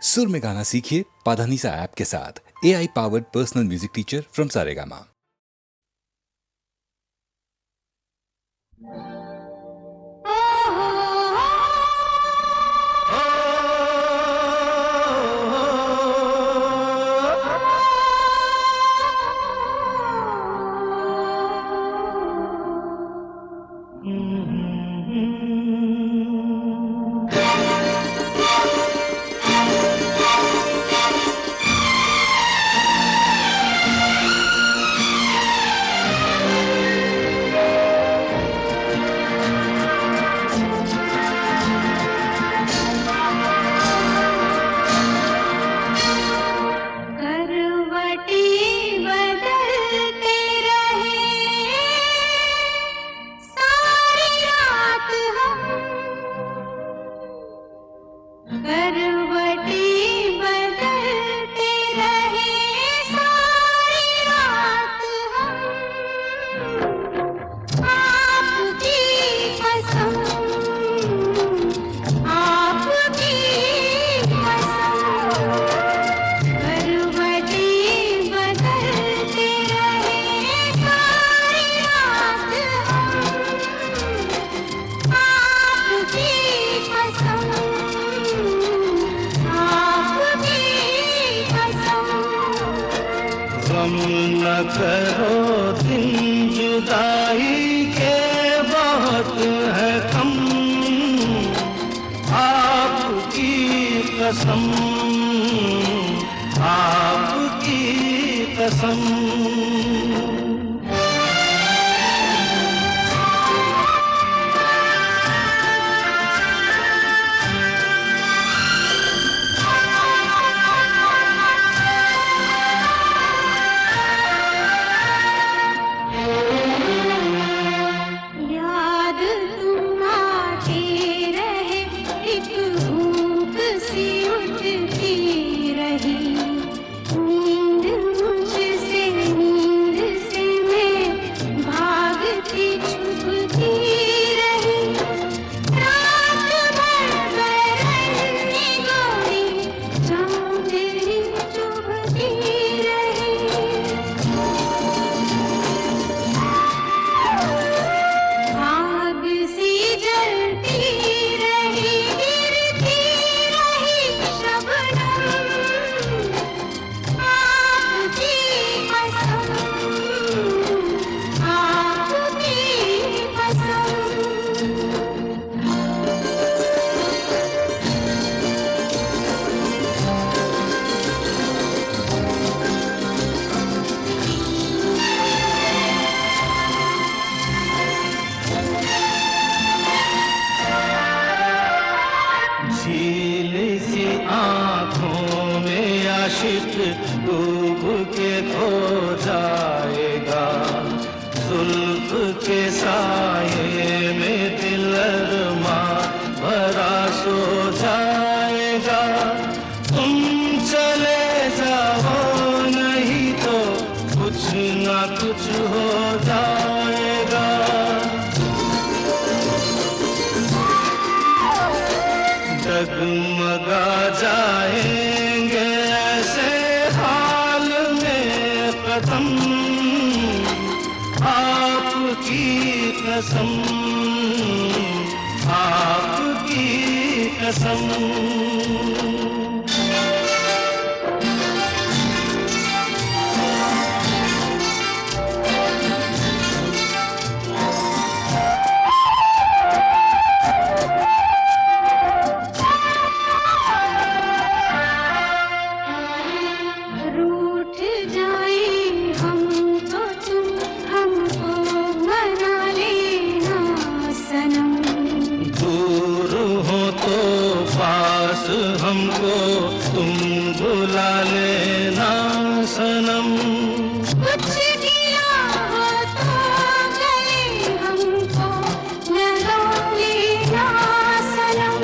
सुर में गाना सीखिए पाधानीसा ऐप के साथ। AI powered personal music teacher from Saregama. गम न करो दिन जुदाई के बहुत है कम, आपकी कसम, आपकी कसम। झील सी आँखों में आशिक डूब के खो जाएगा, जुल्फ के साये में दिल अरमा भरा सो जाएगा। तुम चले जाओ नहीं तो कुछ ना कुछ हो जाएगा। डगमगा जाएंगे ऐसे हाल में कदम, आपकी कसम, आपकी कसम। हमको तुम बुला लेना सनम। कुछ दिया हो तो गले हमको लगा लेना सनम।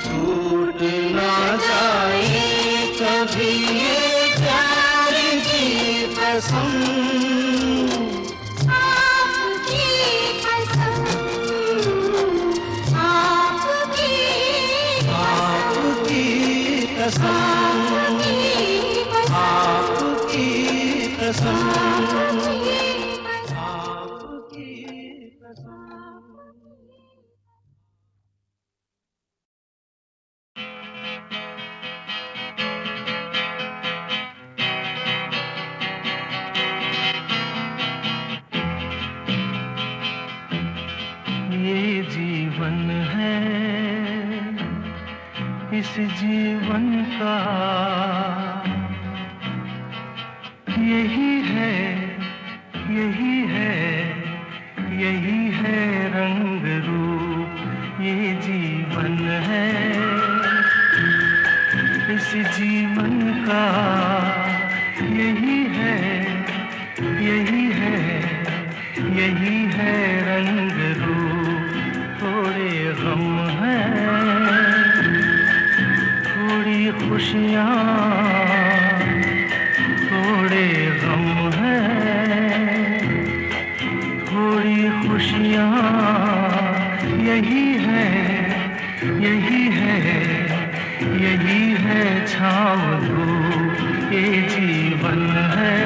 टूट ना जाए कभी ये प्यार की कसम, आपकी कसम। कसम, आपकी कसम, आपकी कसम। ये जीवन है, इस जीवन का यही है, यही है, यही है रंग रूप। ये जीवन है, इस जीवन का यही है, यही है, यही है रंग रूप। थोड़े गम हैं, थोड़ी खुशियाँ, थोड़े गम हैं, थोड़ी खुशियाँ, यही है, यही है, यही है छाँव धूप। ये जीवन है।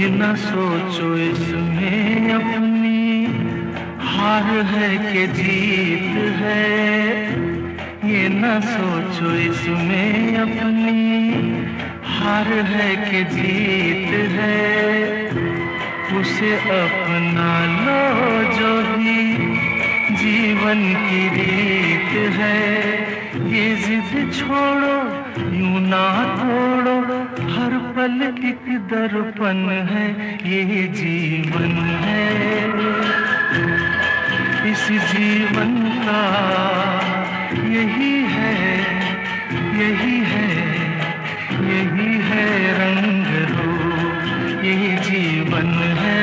न सोचो इसमें अपनी हार है कि जीत है, ये न सोचो इसमें अपनी हार है कि जीत है। उसे अपना लो जो भी जीवन की रीत है। ये जिद छोड़ो, यूं ना तोड़ो, हर पल एक दर्पण है। ये जीवन है, इस जीवन का यही है, यही है, यही है रंग रूप। ये जीवन है।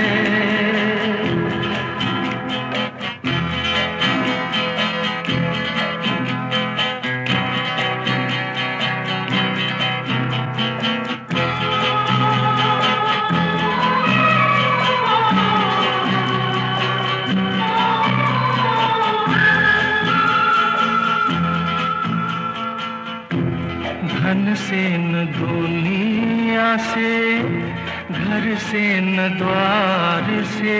धन से न दुनिया से, घर से न द्वार से,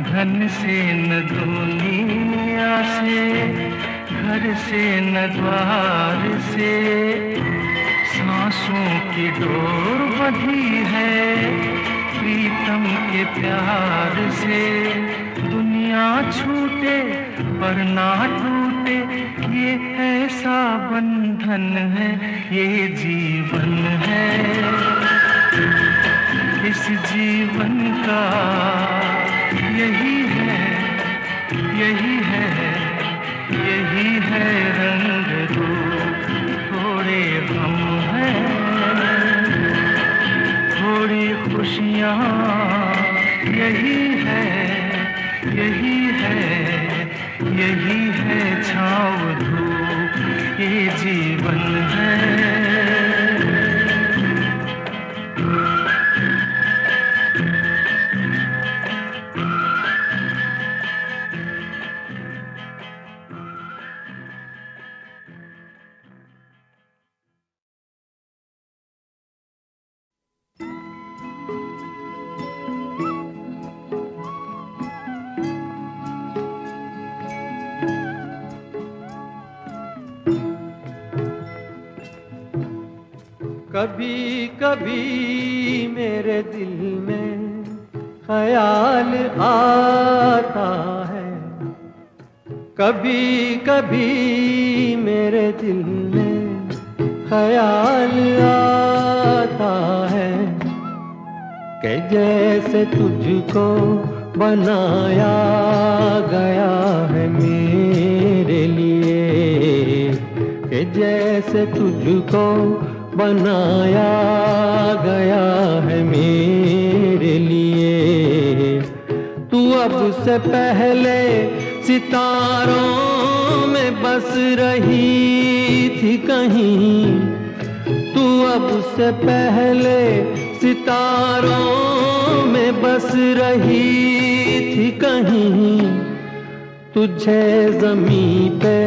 धन से न दुनिया से, घर से न द्वार से। सांसों की डोर बंधी है प्रीतम के प्यार से। दुनिया छूटे पर ना टूटे, ये ऐसा बंधन है। ये जीवन है, इस जीवन का यही है, यही है, यही है रंग रूप। थोड़े गम हैं, थोड़ी खुशियाँ, यही है, यही है, यही है छाँव धूप। ये जीवन है। कभी कभी मेरे दिल में ख्याल आता है, कभी कभी मेरे दिल में ख्याल आता है कि जैसे तुझको बनाया गया है मेरे लिए, कि जैसे तुझको बनाया गया है मेरे लिए। तू अब से पहले सितारों में बस रही थी कहीं, तू अब से पहले सितारों में बस रही थी कहीं। तुझे ज़मीं पे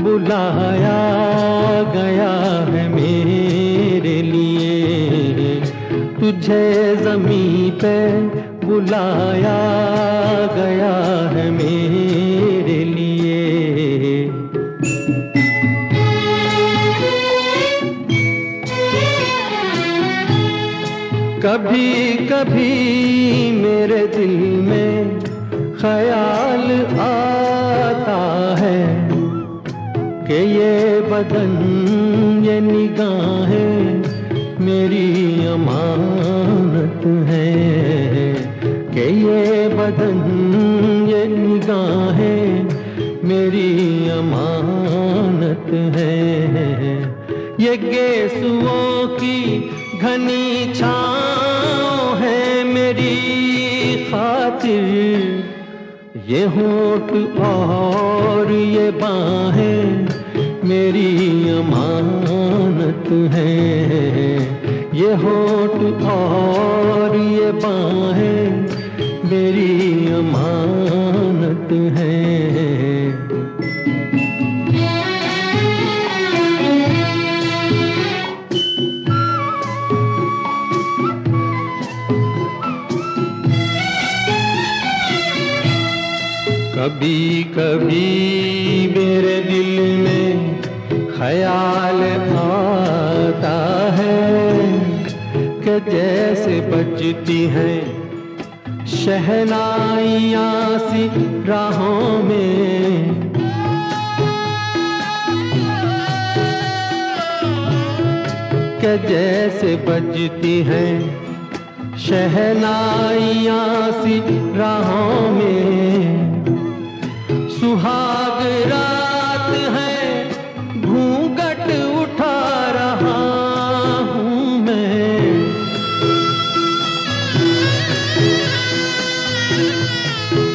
बुलाया गया है मेरे लिए, तुझे ज़मीं पे बुलाया गया है मेरे लिए। कभी कभी मेरे दिल में ख्याल आता है कि ये बदन ये निगाहें मेरी अमानत है, कि ये बदन ये निगाहें मेरी अमानत है। ये गेसुओं की घनी छाँव है मेरी खातिर, ये होठ और ये बाहें मेरी अमानत है, ये होठ और ये बाहें मेरी अमानत है। कभी कभी मेरे दिल में ख्याल आता है कि जैसे बजती हैं शहनाइयाँ सी राहों में, कि जैसे बजती हैं शहनाइयाँ सी राहों में। सुहाग रात है घूंघट उठा रहा हूँ मैं,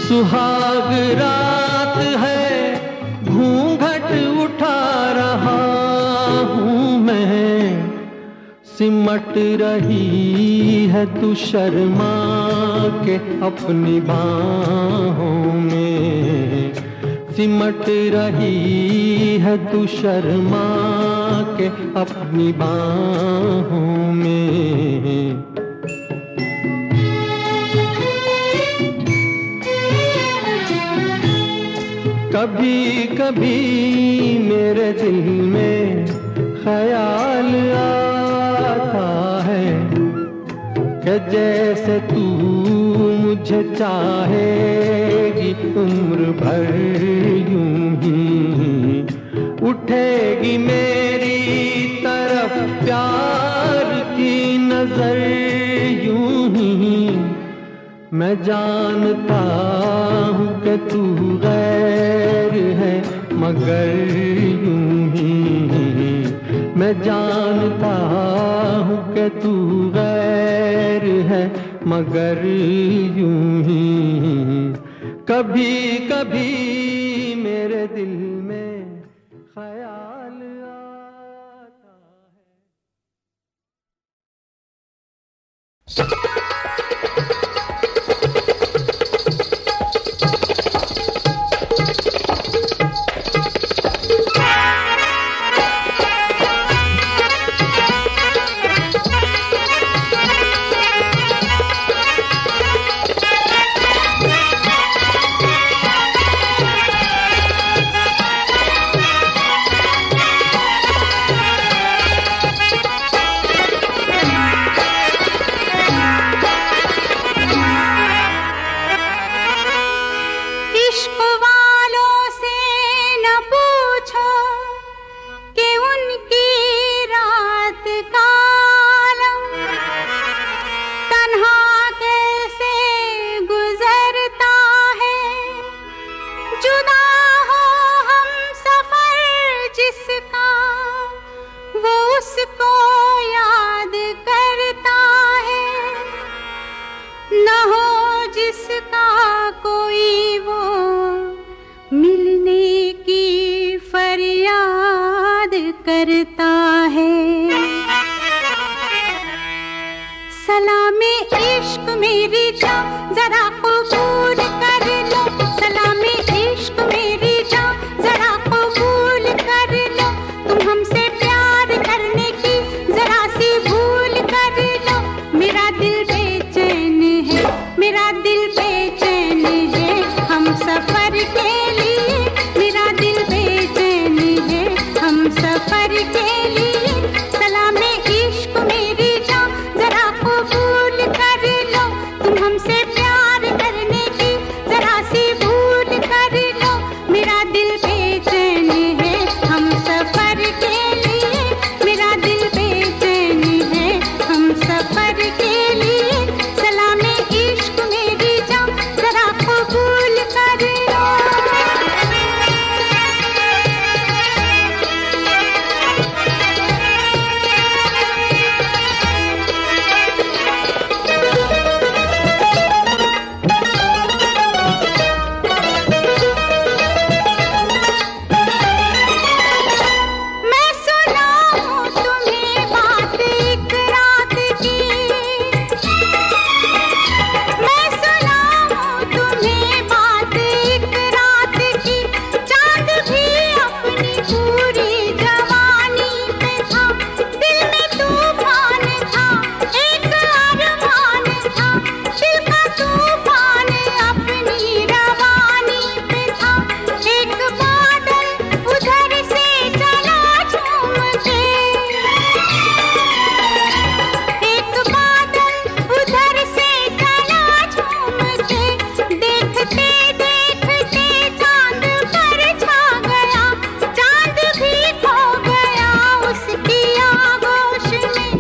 सुहाग रात है घूंघट उठा रहा हूँ मैं। सिमट रही है तू शर्मा के अपनी बाहों में, सिमट रही है तू शर्मा के अपनी बाहों में। कभी कभी मेरे दिल में ख्याल आता है कि जैसे तू मुझे चाहेगी उम्र भर यूं ही, उठेगी मेरी तरफ प्यार की नजर यूं ही। मैं जानता हूँ कि तू गैर है मगर यूं ही, मैं जानता हूँ कि तू गैर है मगर यूं ही। कभी कभी मेरे दिल में ख्याल आता है। जिसका कोई वो मिलने की फरियाद करता है। सलामे इश्क मेरी जान जरा कबूल कर लो, सलामे इश्क मेरी जान जरा कबूल कर लो। तुम हमसे प्यार करने की जरा सी भूल कर लो। मेरा दिल बेचैन है, मेरा दिल बेचैन है हम सफर के लिए। मेरा दिल बेचैन है हम सफर के लिए। सलामे इश्क मेरी जान जरा कबूल कर लो। तुम हमसे प्यार करने की जरा सी भूल कर लो। मेरा दिल बेचैन है हम सफर के लिए। मेरा दिल बेचैन है हम सफर के लिए। सलामे इश्क मेरी जान जरा कबूल कर लो। मैं सुनाऊं तुम्हें बात एक रात की। मैं सुनाऊं तुम्हें बात एक रात की। चांद भी अपनी पूरी जवानी पे था। दिल में तूफान था, एक अरमान था। दिल का तूफान अपनी रवानी पे था। एक बादल उधर से चला झूम के। एक बादल उधर से चला झूम के। देखते देखते चांद पर छा गया। चांद भी खो गया उसकी आगोश में।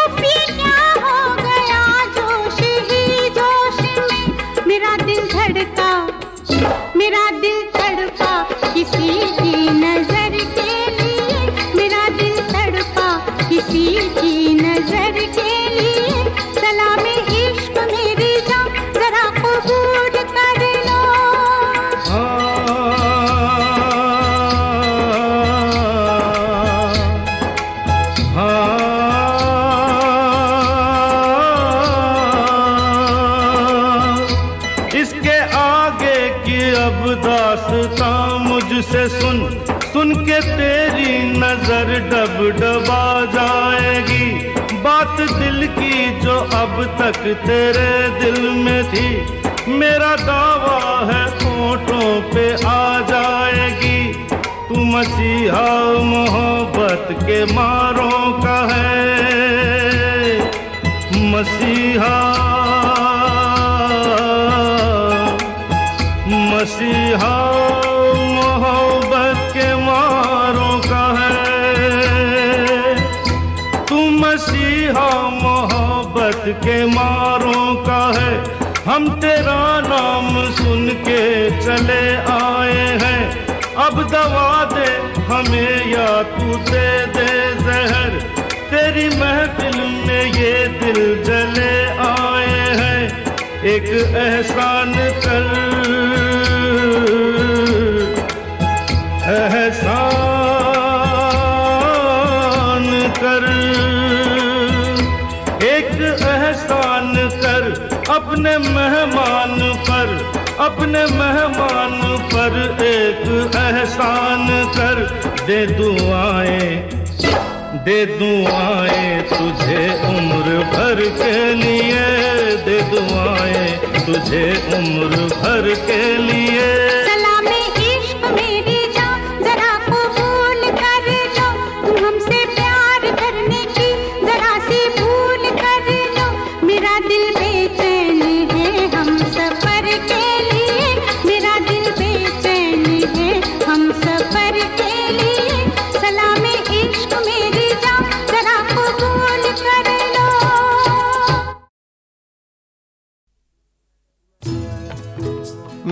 उफ ये क्या हो गया जोश ही जोश में। मेरा दिल धड़का, मेरा दिल तड़पा किसी की नजर के लिए। मेरा दिल तड़पा किसी की नजर के लिए। सलामे इश्क मेरी जान जरा कबूल कर लो। इसके आगे की अब दास्तां मुझसे सुन, सुन के तेरी नजर डब डबा जाएगी। बात दिल की जो अब तक तेरे दिल में थी, मेरा दावा है होठों पे आ जाएगी। तू मसीहा मोहब्बत के मारों का है, मसीहा मसीहा मोहब्बत के मारों का है। तू मसीहा मोहब्बत के मारों का है। हम तेरा नाम सुन के चले आए हैं। अब दवा दे हमें या तू दे दे जहर। तेरी महफिल में ये दिल जले आए हैं। एक एहसान कर, एहसान कर, एक एहसान कर अपने मेहमान पर, अपने मेहमान पर एक एहसान कर। दे दुआएं, दे दुआएं तुझे उम्र भर के लिए। दे दुआएं तुझे उम्र भर के लिए। सलामे इश्क मेरी जान जरा कबूल कर लो। तुम हमसे प्यार करने की जरा सी भूल कर लो। मेरा दिल बेचैन है हम सफर के लिए। मेरा दिल बेचैन है हम सफर के लिए। सलामे इश्क मेरी जान जरा कबूल कर लो।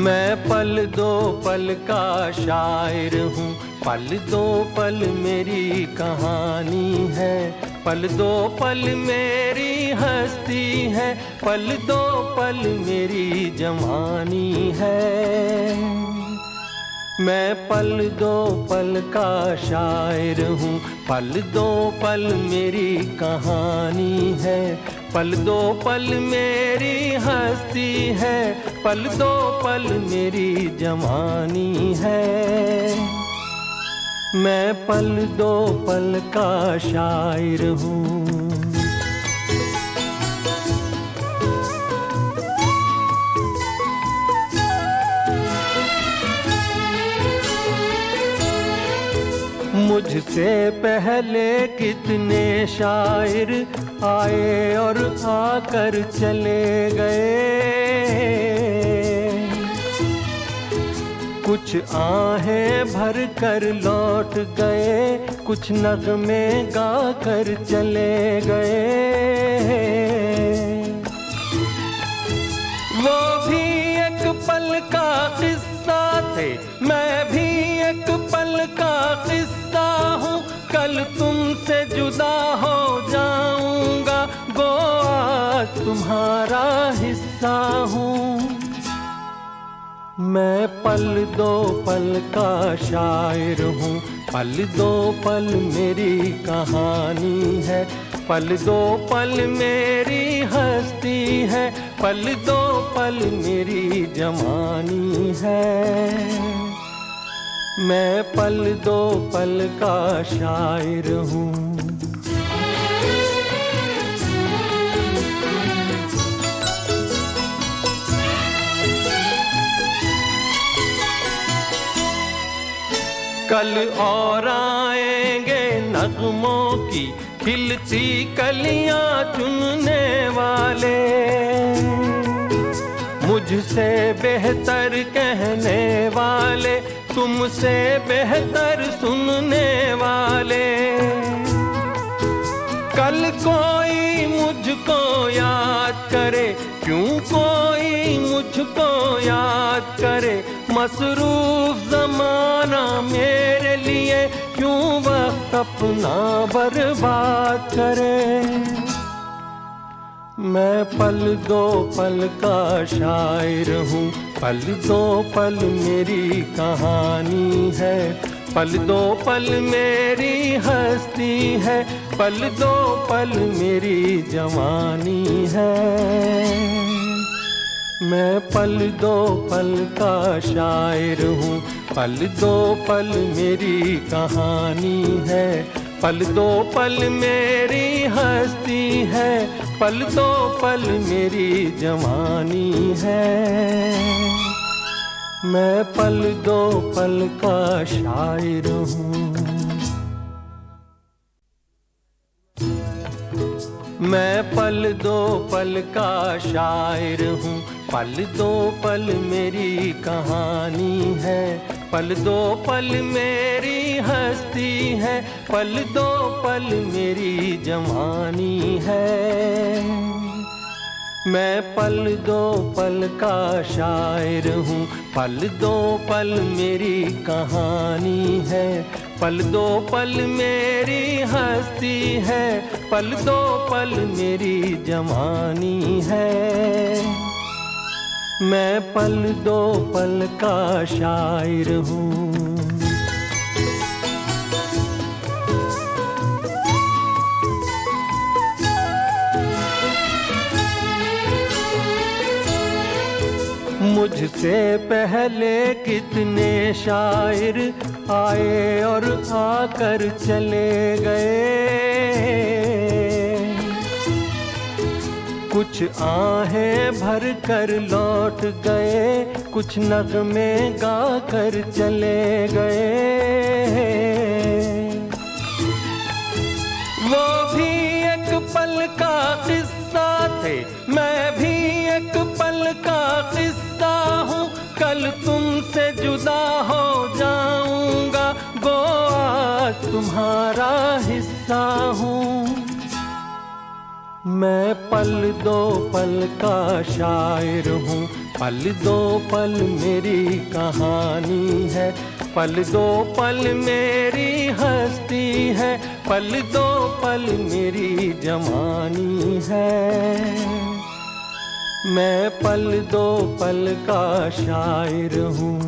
मैं पल दो पल का शायर हूँ, पल दो पल मेरी कहानी है। पल दो पल मेरी हस्ती है, पल दो पल मेरी जवानी है। मैं पल दो पल का शायर हूँ, पल दो पल मेरी कहानी है। पल दो पल मेरी हस्ती है, पल दो पल मेरी जवानी है। मैं पल दो पल का शायर हूँ। मुझसे पहले कितने शायर आए और आकर चले गए। कुछ आहें भर कर लौट गए, कुछ नगमे गा कर चले गए। वो भी एक पल का किस्सा थे, मैं भी एक पल का किस्सा हूँ। कल तुमसे जुदा हो जाऊंगा, गो आज तुम्हारा हिस्सा हूँ। मैं पल दो पल का शायर हूँ, पल दो पल मेरी कहानी है। पल दो पल मेरी हस्ती है, पल दो पल मेरी जवानी है। मैं पल दो पल का शायर हूँ। कल और आएंगे नगमों की खिलती कलियां चुनने वाले, मुझसे बेहतर कहने वाले, तुमसे बेहतर सुनने वाले। कल कोई मुझको याद करे, क्यों कोई मुझको याद करे। मसरूफ ज़माना मेरे लिए क्यों वक्त अपना बर्बाद करे। मैं पल दो पल का शायर हूँ, पल दो पल मेरी कहानी है। पल दो पल मेरी हस्ती है, पल दो पल मेरी जवानी है। मैं पल दो पल का शायर हूँ, पल दो पल मेरी कहानी है। पल दो पल मेरी हस्ती है, पल दो पल मेरी जवानी है। मैं पल दो पल का शायर हूँ। मैं पल दो पल का शायर हूँ, पल दो पल मेरी कहानी है। पल दो पल मेरी हस्ती है, पल दो पल मेरी जवानी है। मैं पल दो पल का शायर हूँ, पल दो पल मेरी कहानी है। पल दो पल मेरी हस्ती है, पल दो पल मेरी जवानी है। मैं पल दो पल का शायर हूँ। मुझसे पहले कितने शायर आए और आकर चले गए। कुछ आहें भर कर लौट गए, कुछ नगमे गा कर चले गए। वो भी एक पल का किस्सा थे, मैं भी एक पल का किस्सा हूँ। कल तुमसे जुदा हो जाऊंगा, गो आज तुम्हारा हिस्सा हूँ। मैं पल दो पल का शायर हूँ, पल दो पल मेरी कहानी है। पल दो पल मेरी हस्ती है, पल दो पल मेरी जवानी है। मैं पल दो पल का शायर हूँ।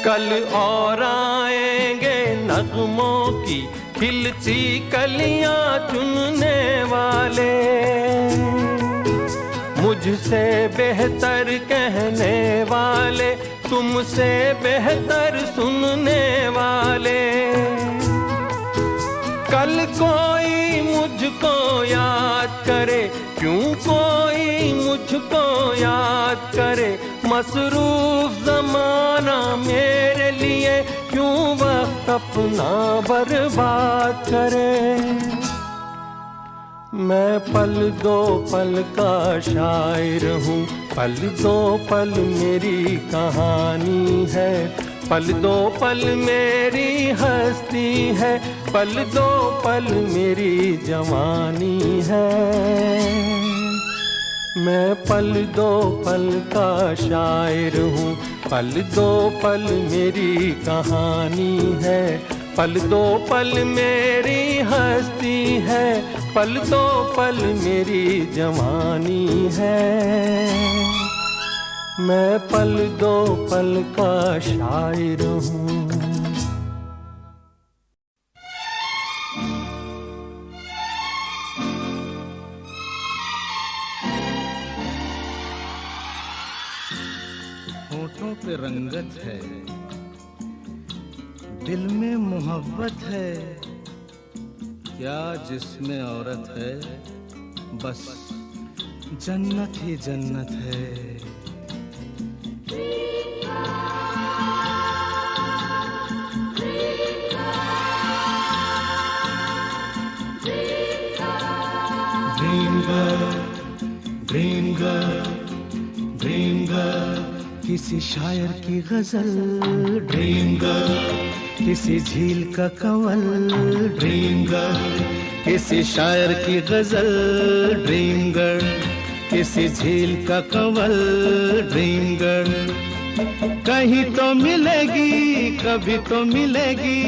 कल और आएंगे नगमों की खिलती कलियां चुनने वाले, मुझसे बेहतर कहने वाले, तुमसे बेहतर सुनने वाले। कल कोई मुझको याद करे, क्यों कोई मुझको याद करे, मसरूफ ज़माना मेरे लिए क्यों वक्त अपना बर्बाद करे। मैं पल दो पल का शायर हूँ, पल दो पल मेरी कहानी है, पल दो पल मेरी हस्ती है, पल दो पल मेरी जवानी है। मैं पल दो पल का शायर हूँ, पल दो पल मेरी कहानी है, पल दो पल मेरी हस्ती है, पल दो पल मेरी जवानी है। मैं पल दो पल का शायर हूँ। होठों पे रंगत है, दिल में मोहब्बत है, क्या जिसमें औरत है, बस जन्नत ही जन्नत है। Dream girl, dream girl, dream girl, किसी शायर की गजल, ड्रीम गर्ल, किसी झील का कंवल, ड्रीम गर्ल, किसी शायर की गजल, ड्रीम गर्ल, किसी झील का कंवल, ड्रीम गर्ल। कहीं तो मिलेगी, कभी तो मिलेगी,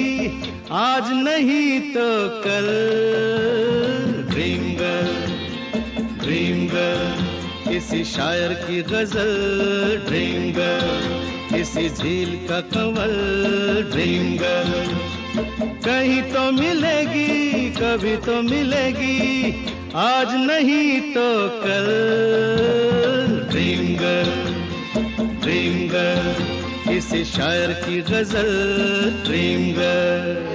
आज नहीं तो कल, ड्रीम गर्ल, ड्रीम गर्ल, किसी शायर की गजल, ड्रीम गर्ल, किसी झील का कंवल, ड्रीम गर्ल। कहीं तो मिलेगी, कभी तो मिलेगी, आज नहीं तो कल, ड्रीम गर्ल, ड्रीम गर्ल, किसी शायर की गजल, ड्रीम गर्ल।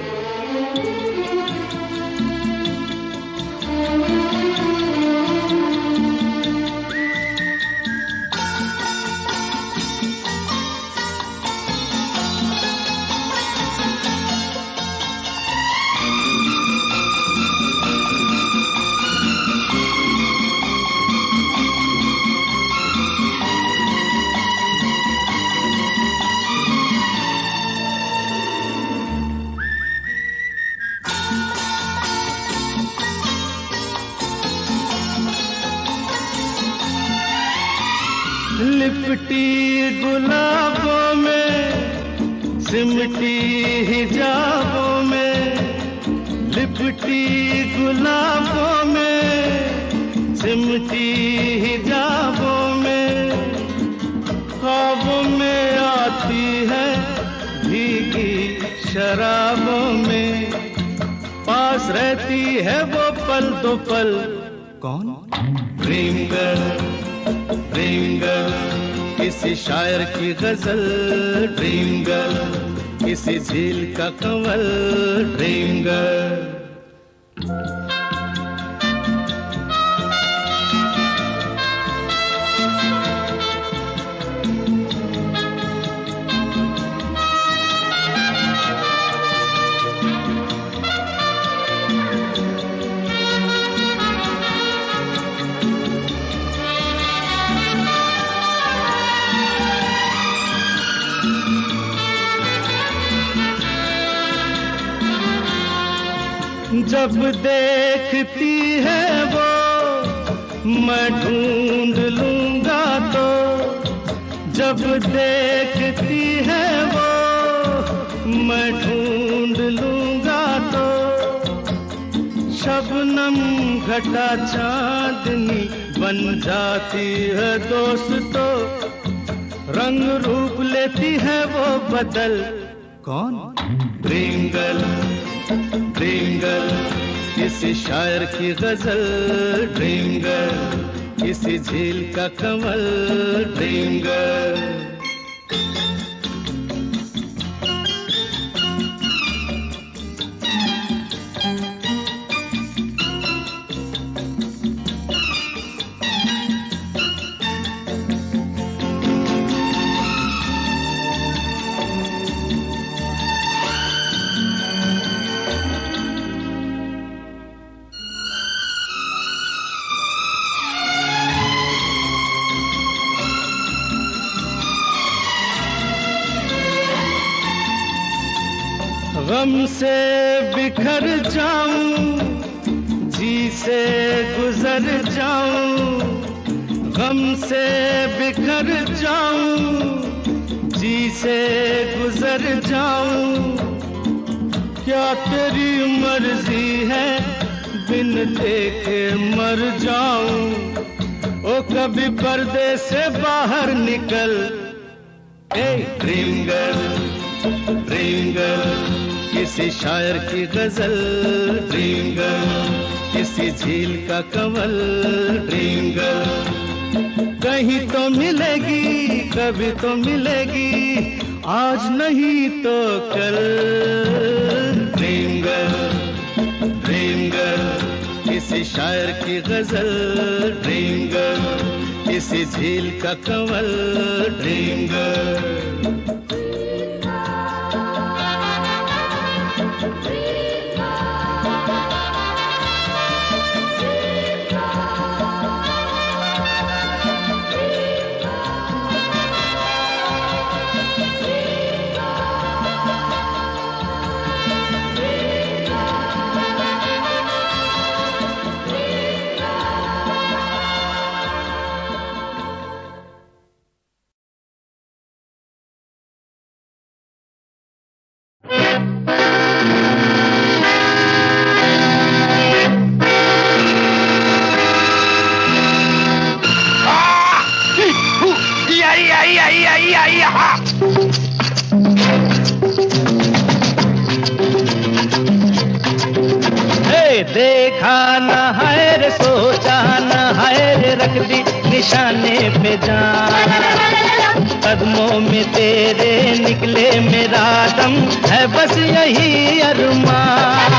लिपटी गुलाबों में, सिमटी हिजाबों में, लिपटी गुलाबों में, सिमटी हिजाबों में, ख्वाबों में आती है भीगी शराबों में, पास रहती है वो पल दो पल। कौन? ड्रीम गर्ल, ड्रीम गर्ल, किसी शायर की गजल, ड्रीम गर्ल, किसी झील का कंवल, ड्रीम गर्ल। जब देखती है वो मैं ढूंढ लूंगा तो, जब देखती है वो मैं ढूंढ लूंगा तो, शबनम घटा चांदनी बन जाती है दोस्तों, रंग रूप लेती है वो बदल। कौन? ड्रीम गर्ल, ड्रीम गर्ल, किसी शायर की गजल, ड्रीम गर्ल, किसी झील का कमल, ड्रीम गर्ल। गम से बिखर जाऊं, जी से गुजर जाऊं, गम से बिखर जाऊं, जी से गुजर जाऊं, क्या तेरी मर्जी है बिन देखे मर जाऊं। ओ कभी पर्दे से बाहर निकल, a dream girl, dream girl, किसी शायर की गजल, ड्रीम गर्ल, किसी झील का कमल, ड्रीम गर्ल। कहीं तो मिलेगी, कभी तो मिलेगी, आज नहीं तो कल, ड्रीम गर्ल, ड्रीम गर्ल, किसी शायर की गजल, ड्रीम गर्ल, किसी झील का कमल, ड्रीम गर्ल। देखा न है रे, सोचा न है रे, रख दी निशाने पे जान, कदमों में तेरे निकले मेरा दम, है बस यही अरमान।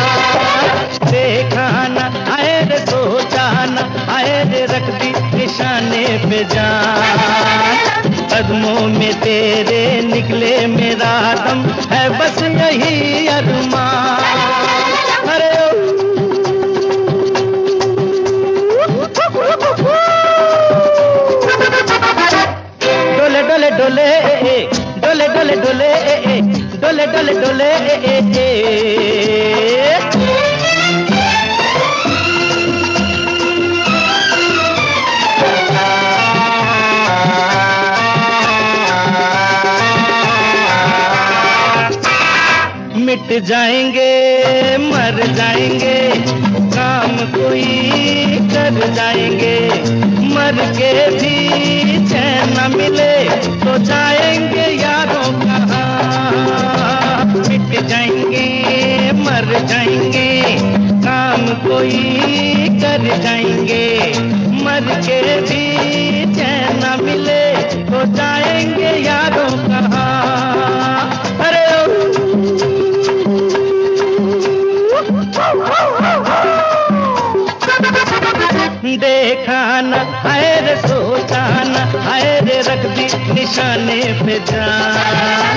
देखा न है रे, सोचा न है रे, रख दी निशाने पे जान, कदमों में तेरे निकले मेरा दम, है बस यही अरमान। अरे डोले डोले डोले डोले डोले डोले डोले डोले मिट जाएंगे मर जाएंगे, काम कोई कर जाएंगे, मर के भी चैन न मिले तो जाएंगे यारों कहाँ। मिट जाएंगे मर जाएंगे, काम कोई कर जाएंगे, मर के भी चैन न मिले तो जाएंगे यारों कहाँ। अरे देखा न है रे, सोचा न है रे, रख दी निशाने पे जान,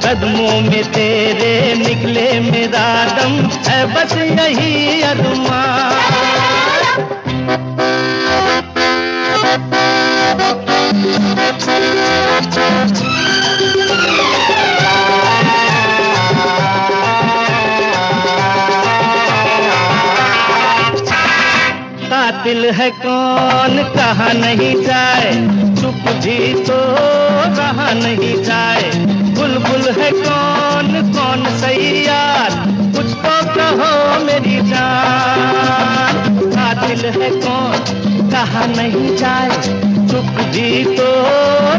कदमों में तेरे निकले मेरा दम, है बस यही अरमान। कातिल है कौन कहा नहीं जाए, चुप भी तो रहा नहीं जाए। बुलबुल है कौन सही यार, कुछ तो कहो मेरी जान। कातिल है कौन कहा नहीं जाए, चुप भी तो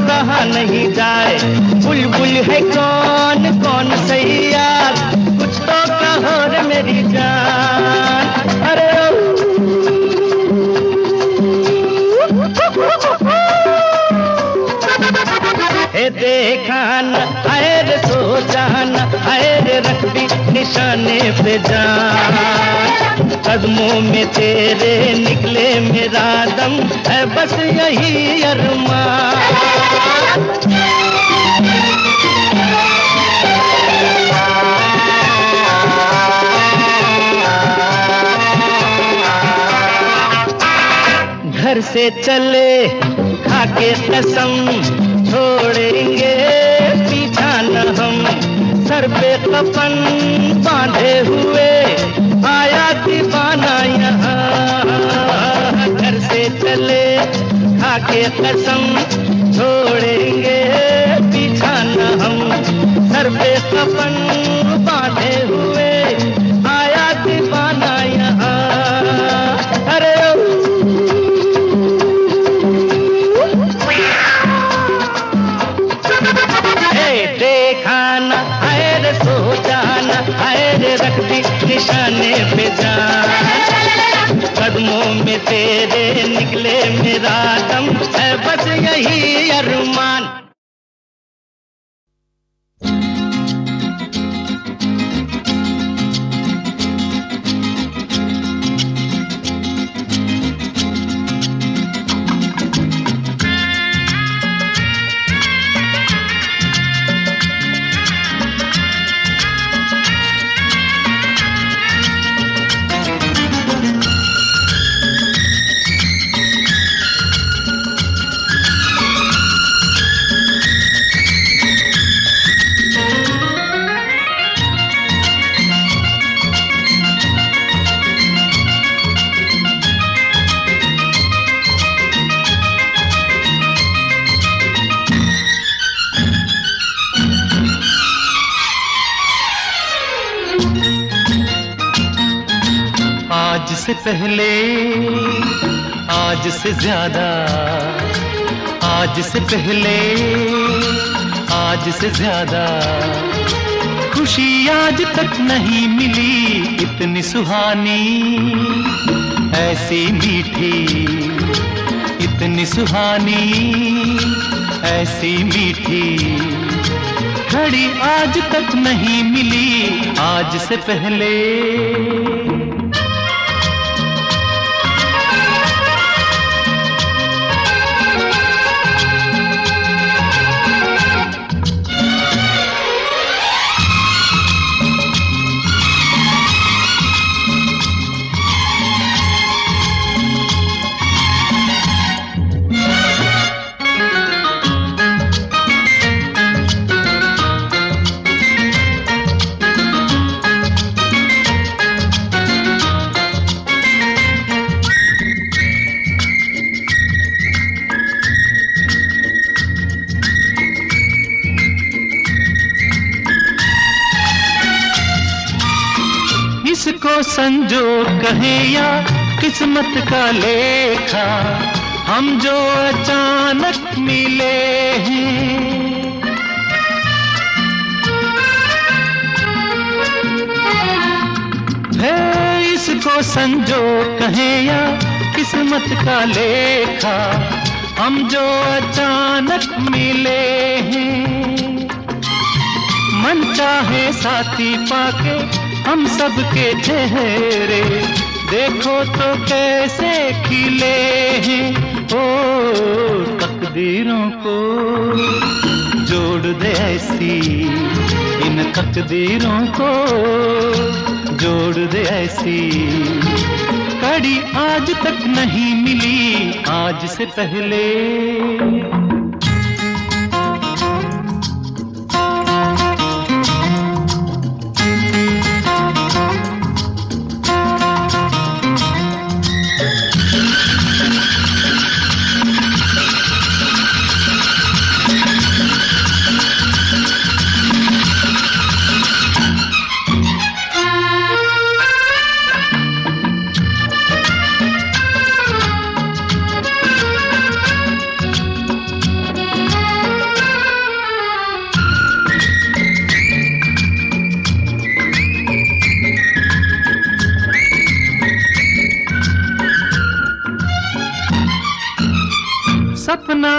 रहा नहीं जाए। बुलबुल है कौन सही यार, कुछ तो कहो रे मेरी जान। अरे हे देखा न आए रे सोचा न आए रे, रख दी निशाने पे जान। कदमों में तेरे निकले मेरा दम, है बस यही अरमान। घर से चले खाके कसम, छोड़ेंगे पीछा न हम। सर पे कफन बांधे हुए आया दीवाना यहाँ। घर से चले खाके कसम, छोड़ेंगे पीछा न हम। सर पे कफन बांधे हुए आया दीवाना यहाँ। अरे देखा न आए रे सोचा न आए रे, रख दी निशाने पे जान। कदमों में तेरे निकले मेरा दम, है बस यही अरमान। आज से पहले, आज से ज्यादा, आज से पहले, आज से ज्यादा खुशी आज तक नहीं मिली इतनी सुहानी, ऐसी मीठी, इतनी सुहानी, ऐसी मीठी घड़ी आज तक नहीं मिली आज से पहले। इसको संजोग कहे या किस्मत का लेखा, हम जो अचानक मिले हैं। है इसको संजोग कहे या किस्मत का लेखा, हम जो अचानक मिले हैं। मन चाहे साथी पाके हम सबके चेहरे, देखो तो कैसे खिले हैं। ओ तकदीरों को जोड़ दे ऐसी, इन तकदीरों को जोड़ दे ऐसी, कड़ी आज तक नहीं मिली आज से पहले।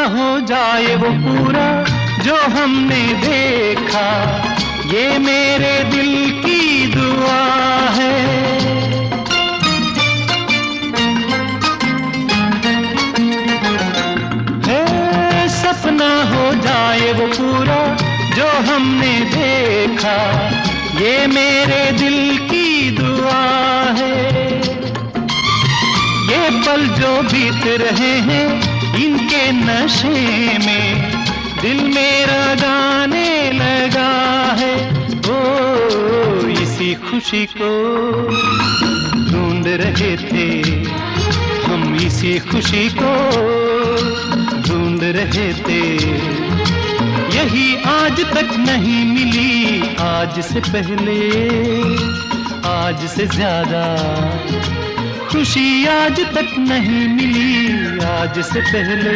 हो जाए वो पूरा जो हमने देखा, ये मेरे दिल की दुआ है। सपना हो जाए वो पूरा जो हमने देखा, ये मेरे दिल की दुआ है। ये पल जो बीत रहे हैं इनके नशे में दिल मेरा गाने लगा है। ओ इसी खुशी को ढूंढ रहे थे हम, इसी खुशी को ढूंढ रहे थे। यही आज तक नहीं मिली, आज से पहले आज से ज्यादा खुशी आज तक नहीं मिली, आज से पहले।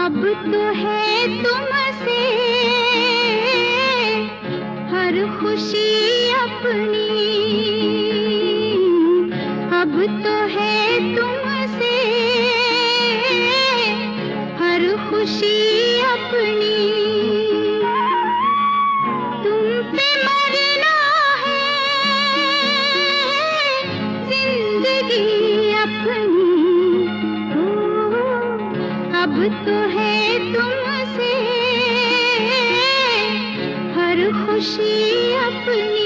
अब तो है तुमसे हर खुशी अपनी, अब तो है तुमसे हर खुशी अपनी। तुम पे मरना है जिंदगी अपनी, अब तो है तुमसे हर खुशी अपनी।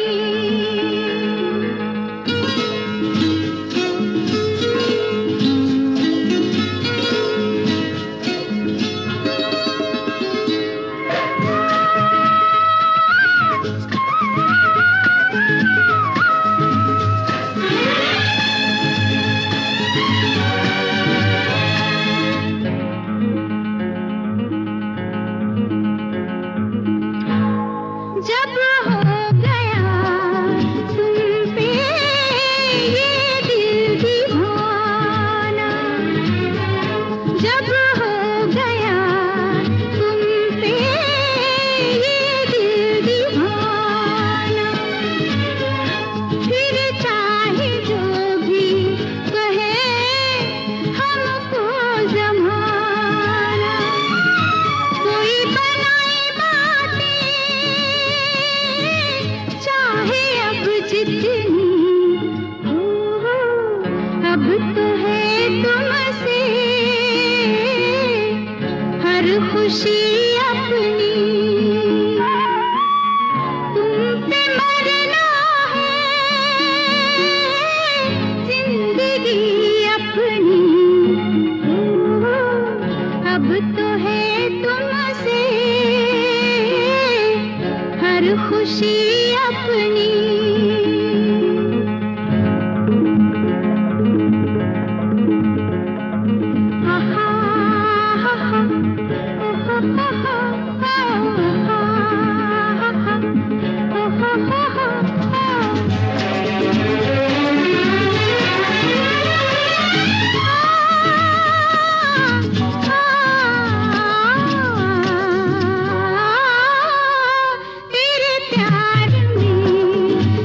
जब हो गया तुम पे ये दिल दीवाना, जब हो गया तुम पे ये दिल दीवाना, फिर चाहे जो भी कहे हमको जमाना, कोई बनाए बातें चाहे अब जितनी हो, अब तो है तुमसे हर खुशी अपनी। तुम पे मरना है जिंदगी अपनी, अब तो है तुमसे हर खुशी अपनी। तेरे प्यार में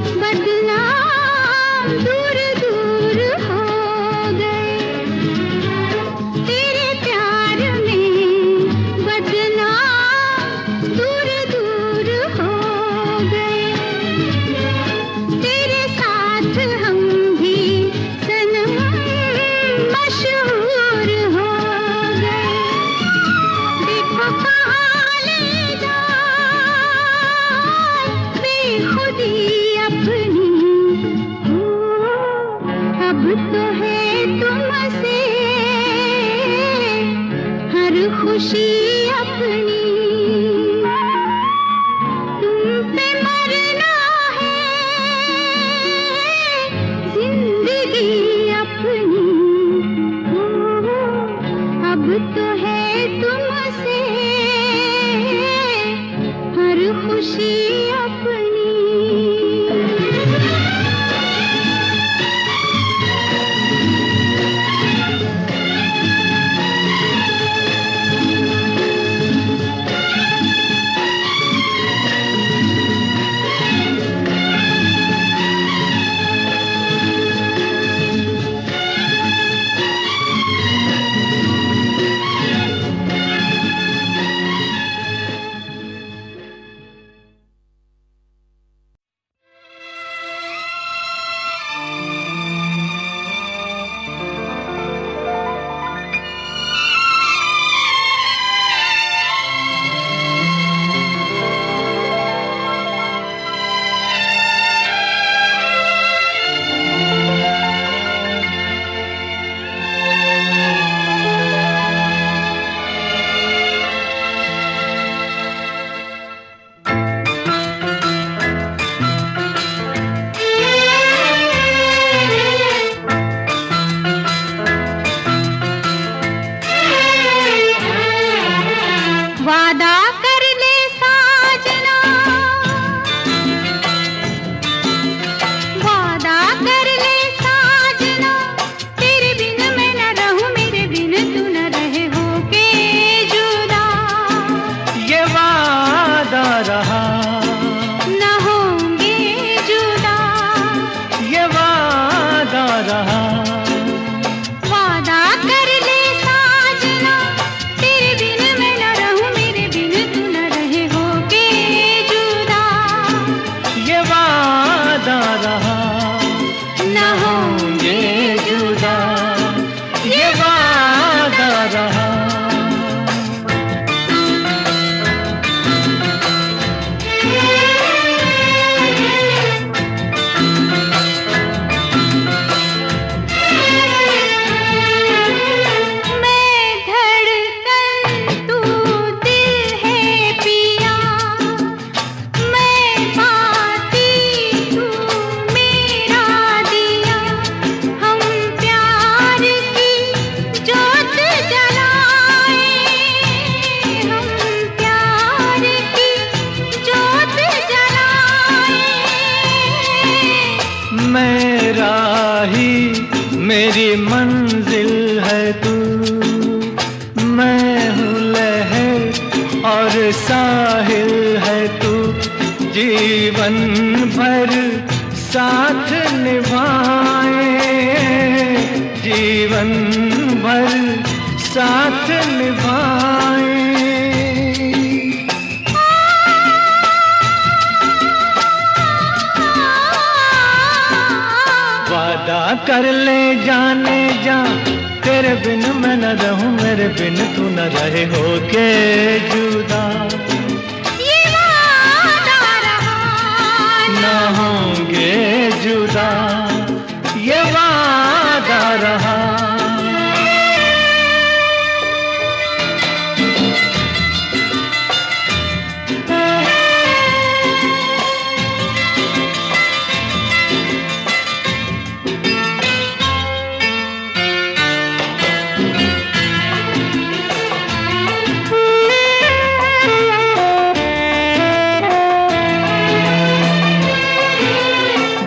खुशी अपनी। वादा कर ले साजना, वादा कर ले साजना, तेरे बिन मैं न रहूं, मेरे बिन तू न रहे हो के जुदा। ये वादा रहा न होंगे जुदा, ये वादा रहा। वादा कर ले साजना, तेरे बिन मैं न रहूं, मेरे बिन तू न रहे हो के जुदा। ये वादा रहा न होंगे जुदा, ये वादा रहा। मैं धड़कन तू दिल है पिया, मैं बाती तू मेरा दिया। हम प्यार की जोत जलाए, हम प्यार की जोत जलाए। मेरा ही मेरी मंजिल है तू, मैं हूँ लहर और साहिल है तू। जीवन भर साथ निभाए, जीवन भर साथ निभाए। वादा कर ले जाने जा, तेरे बिन मैं न रहूं, मेरे बिन तू न रहे हो के जुदा। ये वादा रहा न होंगे जुदा, ये वादा रहा।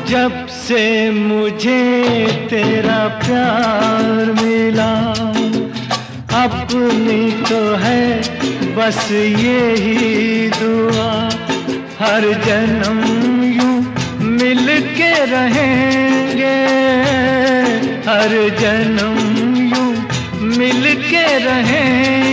जब से मुझे तेरा प्यार मिला, अपनी तो है बस यही दुआ। हर जन्म यूं मिल के रहेंगे, हर जन्म यूं मिल के रहेंगे।